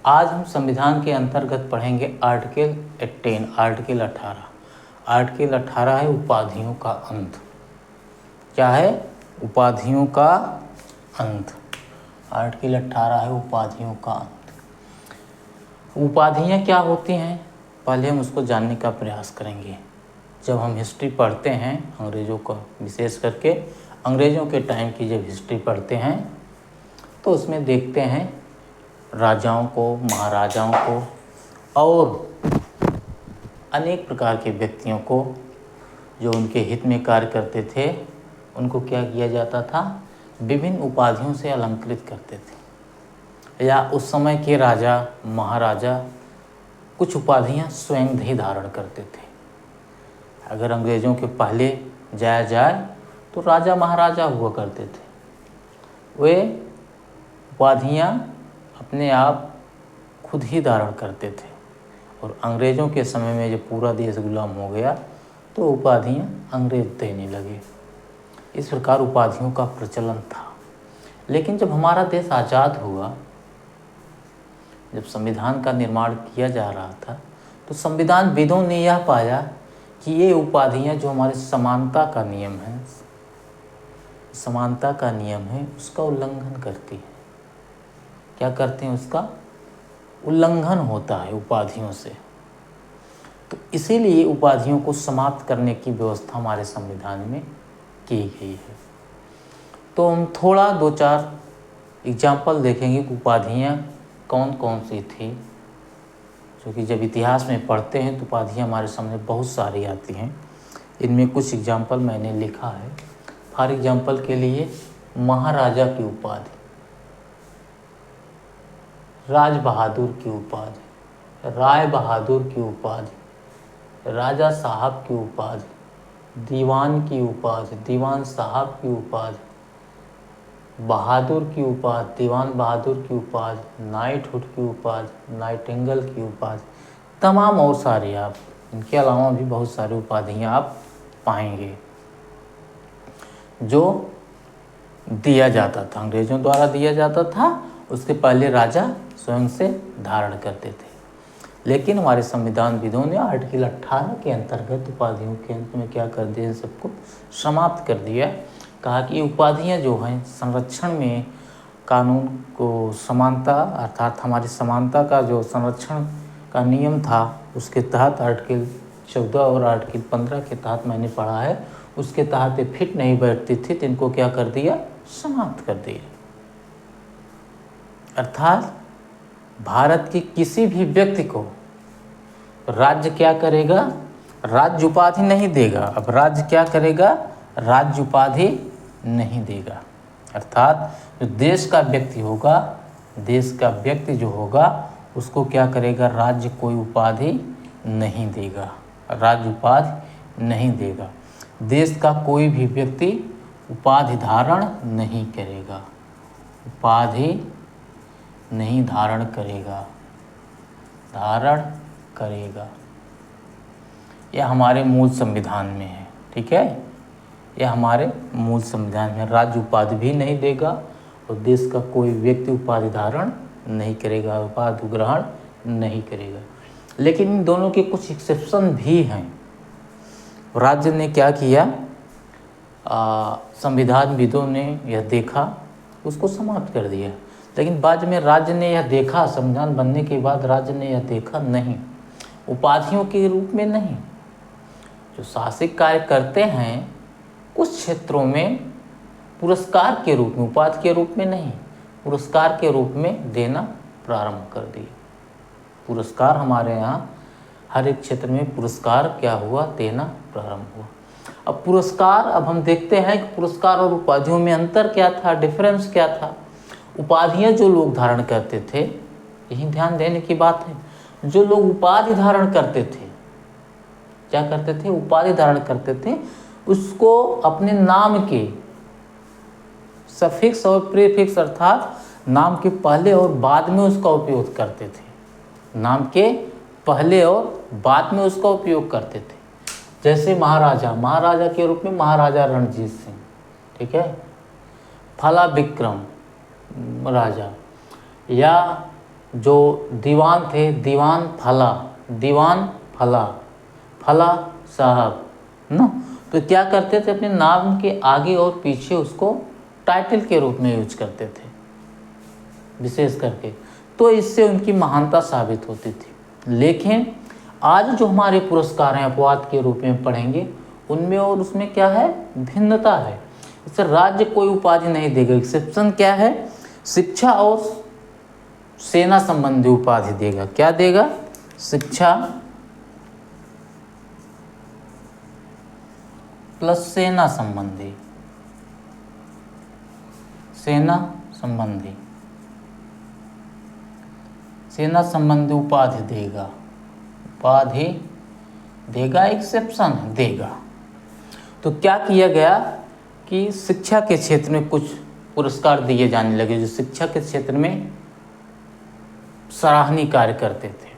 आज हम संविधान के अंतर्गत पढ़ेंगे आर्टिकल 18, आर्टिकल 18। आर्टिकल 18 है उपाधियों का अंत। क्या है? उपाधियों का अंत। आर्टिकल 18 है उपाधियों का अंत। उपाधियाँ क्या होती हैं, पहले हम उसको जानने का प्रयास करेंगे। जब हम हिस्ट्री पढ़ते हैं अंग्रेज़ों का, विशेष करके अंग्रेज़ों के टाइम की जब हिस्ट्री पढ़ते हैं तो उसमें देखते हैं राजाओं को, महाराजाओं को और अनेक प्रकार के व्यक्तियों को जो उनके हित में कार्य करते थे, उनको क्या किया जाता था? विभिन्न उपाधियों से अलंकृत करते थे। या उस समय के राजा महाराजा कुछ उपाधियां स्वयं ही धारण करते थे। अगर अंग्रेज़ों के पहले जाया जाए तो राजा महाराजा हुआ करते थे। वे उपाधियां अपने आप खुद ही धारण करते थे और अंग्रेज़ों के समय में जब पूरा देश गुलाम हो गया तो उपाधियां अंग्रेज देने लगे। इस प्रकार उपाधियों का प्रचलन था। लेकिन जब हमारा देश आज़ाद हुआ, जब संविधान का निर्माण किया जा रहा था, तो संविधानविदों ने यह पाया कि ये उपाधियां जो हमारे समानता का नियम है, समानता का नियम है, उसका उल्लंघन करती है। क्या करते हैं? उसका उल्लंघन होता है उपाधियों से। तो इसीलिए उपाधियों को समाप्त करने की व्यवस्था हमारे संविधान में की गई है। तो हम थोड़ा 2-4 एग्जाम्पल देखेंगे कि उपाधियाँ कौन कौन सी थी, क्योंकि जब इतिहास में पढ़ते हैं तो उपाधियाँ हमारे सामने बहुत सारी आती हैं। इनमें कुछ एग्जाम्पल मैंने लिखा है। फॉर एग्जाम्पल के लिए महाराजा की उपाधि, राज बहादुर की उपाधि, राय बहादुर की उपाधि, राजा साहब की उपाधि, दीवान की उपाधि, दीवान साहब की उपाधि, बहादुर की उपाधि, दीवान बहादुर की उपाधि, नाइटहुड की उपाधि, नाइटिंगेल की उपाधि, तमाम और सारी आप इनके अलावा भी बहुत सारी उपाधियाँ आप पाएंगे जो दिया जाता था, अंग्रेज़ों द्वारा दिया जाता था। उसके पहले राजा स्वयं से धारण करते थे। लेकिन हमारे संविधानविदों ने आर्टिकल 18 के अंतर्गत उपाधियों के अंत में क्या कर दिया? सबको समाप्त कर दिया। कहा कि उपाधियां जो हैं संरक्षण में कानून को समानता, अर्थात हमारी समानता का जो संरक्षण का नियम था उसके तहत आर्टिकल 14 और आर्टिकल 15 के तहत मैंने पढ़ा है, उसके तहत ये फिट नहीं बैठती थी तो इनको क्या कर दिया? समाप्त कर दिया। अर्थात भारत के किसी भी व्यक्ति को राज्य क्या करेगा? राज्य उपाधि नहीं देगा। अब राज्य क्या करेगा? राज्य उपाधि नहीं देगा। अर्थात जो देश का व्यक्ति होगा, देश का व्यक्ति जो होगा उसको क्या करेगा? राज्य कोई उपाधि नहीं देगा, राज्य उपाधि नहीं देगा। देश का कोई भी व्यक्ति उपाधि धारण नहीं करेगा, उपाधि नहीं धारण करेगा, धारण करेगा। यह हमारे मूल संविधान में है। ठीक है, यह हमारे मूल संविधान में राज्य उपाधि भी नहीं देगा और देश का कोई व्यक्ति उपाधि धारण नहीं करेगा, उपाधि ग्रहण नहीं करेगा। लेकिन इन दोनों के कुछ एक्सेप्शन भी हैं। राज्य ने क्या किया? संविधानविदों ने यह देखा, उसको समाप्त कर दिया। लेकिन बाद में राज्य ने यह देखा, संविधान बनने के बाद राज्य ने यह देखा, नहीं, उपाधियों के रूप में नहीं, जो शासक कार्य करते हैं कुछ क्षेत्रों में पुरस्कार के रूप में, उपाधि के रूप में नहीं, पुरस्कार के रूप में देना प्रारंभ कर दिए। पुरस्कार हमारे यहाँ हर एक क्षेत्र में पुरस्कार क्या हुआ? देना प्रारंभ हुआ। अब पुरस्कार, अब हम देखते हैं कि पुरस्कार और उपाधियों में अंतर क्या था, डिफरेंस क्या था। उपाधियां जो लोग धारण करते थे, यही ध्यान देने की बात है, जो लोग उपाधि धारण करते थे, क्या करते थे? उपाधि धारण करते थे, उसको अपने नाम के सफिक्स और प्रीफिक्स, अर्थात नाम के पहले और बाद में उसका उपयोग करते थे। नाम के पहले और बाद में उसका उपयोग करते थे। जैसे महाराजा, महाराजा के रूप में महाराजा रणजीत सिंह, ठीक है, फला विक्रम राजा, या जो दीवान थे, दीवान फला साहब ना, तो क्या करते थे, अपने नाम के आगे और पीछे उसको टाइटल के रूप में यूज करते थे विशेष करके, तो इससे उनकी महानता साबित होती थी। लेकिन आज जो हमारे पुरस्कार हैं अपवाद के रूप में पढ़ेंगे, उनमें और उसमें क्या है, भिन्नता है। इससे राज्य कोई उपाधि नहीं देगा, एक्सेप्शन क्या है, शिक्षा और सेना संबंधी उपाधि देगा। क्या देगा, शिक्षा प्लस सेना संबंधी उपाधि देगा, एक्सेप्शन देगा। तो क्या किया गया कि शिक्षा के क्षेत्र में कुछ पुरस्कार दिए जाने लगे जो शिक्षा के क्षेत्र में सराहनीय कार्य करते थे।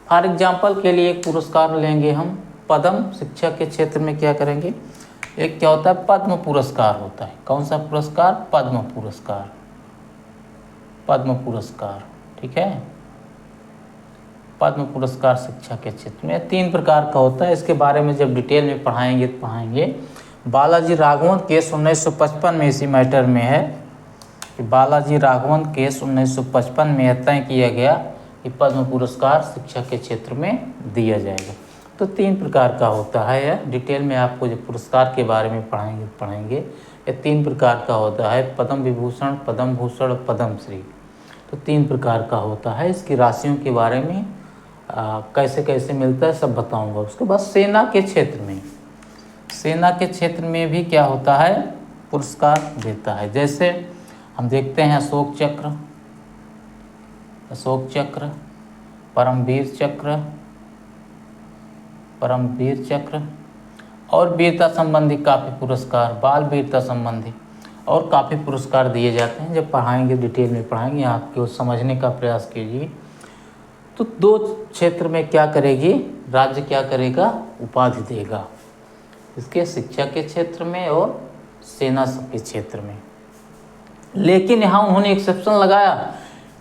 फॉर एग्जाम्पल के लिए एक पुरस्कार लेंगे हम पद्म, शिक्षा के क्षेत्र में क्या करेंगे, एक क्या होता है, पद्म पुरस्कार होता है। कौन सा पुरस्कार, पद्म पुरस्कार, ठीक है। पद्म पुरस्कार शिक्षा के क्षेत्र में 3 प्रकार का होता है। इसके बारे में जब डिटेल में पढ़ाएंगे बालाजी राघवन केस 1955 में इसी मैटर में है कि बालाजी राघवन केस 1955 में तय किया गया कि पद्म पुरस्कार शिक्षा के क्षेत्र में दिया जाएगा। तो 3 प्रकार का होता है, यह डिटेल में आपको जो पुरस्कार के बारे में पढ़ाएंगे ये 3 प्रकार का होता है, पद्म विभूषण, पद्म भूषण, पद्मश्री। तो 3 प्रकार का होता है। इसकी राशियों के बारे में कैसे कैसे मिलता है सब बताऊंगा। उसके बाद सेना के क्षेत्र में भी क्या होता है, पुरस्कार देता है। जैसे हम देखते हैं अशोक चक्र, परमवीर चक्र और वीरता संबंधी काफ़ी पुरस्कार, बाल वीरता संबंधी और काफ़ी पुरस्कार दिए जाते हैं। जब पढ़ाएंगे डिटेल में पढ़ाएंगे, आपको समझने का प्रयास कीजिए। तो 2 क्षेत्र में क्या करेगी, राज्य क्या करेगा, उपाधि देगा, इसके शिक्षा के क्षेत्र में और सेना के क्षेत्र में। लेकिन यहाँ उन्होंने एक्सेप्शन लगाया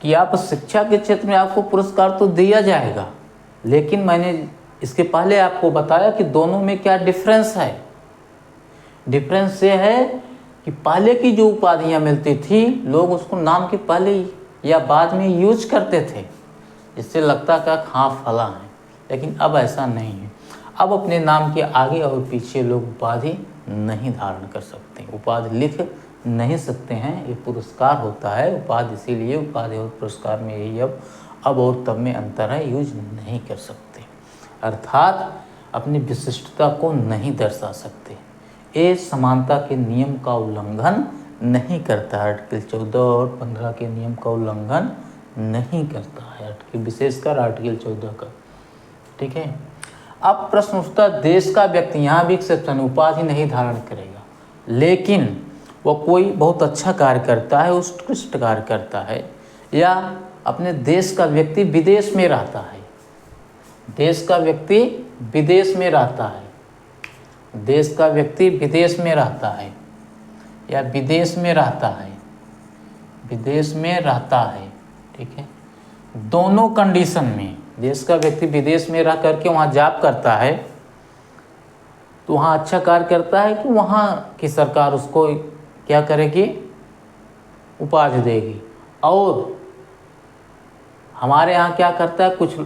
कि आप शिक्षा के क्षेत्र में आपको पुरस्कार तो दिया जाएगा, लेकिन मैंने इसके पहले आपको बताया कि दोनों में क्या डिफरेंस है। डिफरेंस ये है कि पहले की जो उपाधियाँ मिलती थी, लोग उसको नाम के पहले या बाद में यूज करते थे, इससे लगता था हाँ फला है। लेकिन अब ऐसा नहीं है। अब अपने नाम के आगे और पीछे लोग उपाधि नहीं धारण कर सकते, उपाधि लिख नहीं सकते हैं। ये पुरस्कार होता है, उपाधि इसीलिए उपाधि और पुरस्कार में यही अब और तब में अंतर है, यूज नहीं कर सकते, अर्थात अपनी विशिष्टता को नहीं दर्शा सकते। ये समानता के नियम का उल्लंघन नहीं करता है। आर्टिकल 14 और 15 के नियम का उल्लंघन नहीं करता है, विशेषकर आर्टिकल 14 का, ठीक है। अब प्रश्न उठता है, देश का व्यक्ति, यहाँ भी एक्सेप्शन, उपाधि नहीं धारण करेगा, लेकिन वो कोई बहुत अच्छा कार्य करता है, उत्कृष्ट कार्य करता है, या अपने देश का व्यक्ति विदेश में रहता है, देश का व्यक्ति विदेश में रहता है, देश का व्यक्ति विदेश में रहता है या विदेश में रहता है, विदेश में रहता है, ठीक है। दोनों कंडीशन में देश का व्यक्ति विदेश में रह करके वहाँ जॉब करता है, तो वहाँ अच्छा कार्य करता है कि वहाँ की सरकार उसको क्या करेगी, उपाधि देगी। और हमारे यहाँ क्या करता है, कुछ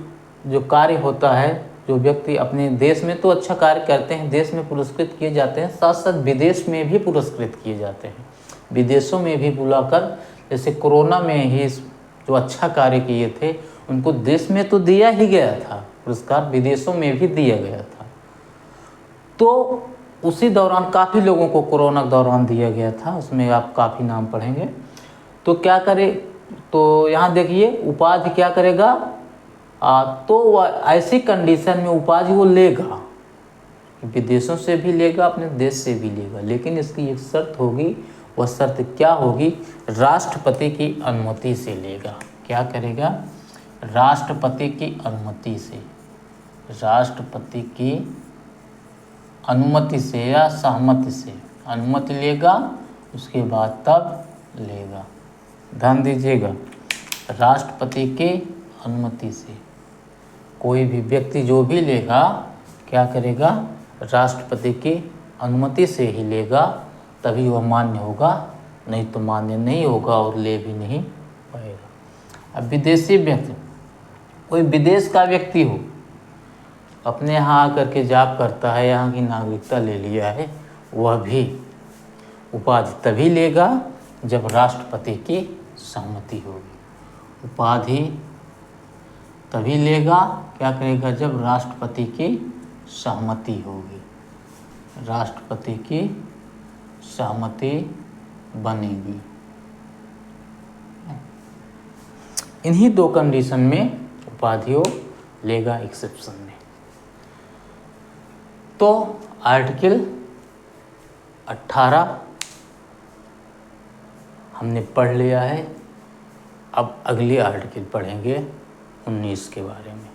जो कार्य होता है, जो व्यक्ति अपने देश में तो अच्छा कार्य करते हैं, देश में पुरस्कृत किए जाते हैं, साथ साथ विदेश में भी पुरस्कृत किए जाते हैं, विदेशों में भी बुलाकर। जैसे कोरोना में ही जो अच्छा कार्य किए थे उनको देश में तो दिया ही गया था पुरस्कार, विदेशों में भी दिया गया था। तो उसी दौरान काफ़ी लोगों को कोरोना के दौरान दिया गया था, उसमें आप काफ़ी नाम पढ़ेंगे। तो क्या करे, तो यहाँ देखिए उपाधि क्या करेगा, तो वह ऐसी कंडीशन में उपाधि वो लेगा, विदेशों से भी लेगा, अपने देश से भी लेगा, लेकिन इसकी एक शर्त होगी। वह शर्त क्या होगी, राष्ट्रपति की अनुमति से लेगा। क्या करेगा, राष्ट्रपति की अनुमति से, राष्ट्रपति की अनुमति से या सहमति से अनुमति लेगा, उसके बाद तब लेगा। ध्यान दीजिएगा, राष्ट्रपति की अनुमति से। कोई भी व्यक्ति जो भी लेगा क्या करेगा, राष्ट्रपति की अनुमति से ही लेगा, तभी वह मान्य होगा, नहीं तो मान्य नहीं होगा और ले भी नहीं पाएगा। अब विदेशी व्यक्ति, कोई विदेश का व्यक्ति हो, अपने यहाँ आकर के जॉब करता है, यहाँ की नागरिकता ले लिया है, वह भी उपाधि तभी लेगा जब राष्ट्रपति की सहमति होगी। उपाधि तभी लेगा, क्या करेगा, जब राष्ट्रपति की सहमति होगी, राष्ट्रपति की सहमति बनेगी। इन्हीं दो कंडीशन में उपाधियों लेगा एक्सेप्शन में। तो आर्टिकल 18 हमने पढ़ लिया है। अब अगली आर्टिकल पढ़ेंगे 19 के बारे में।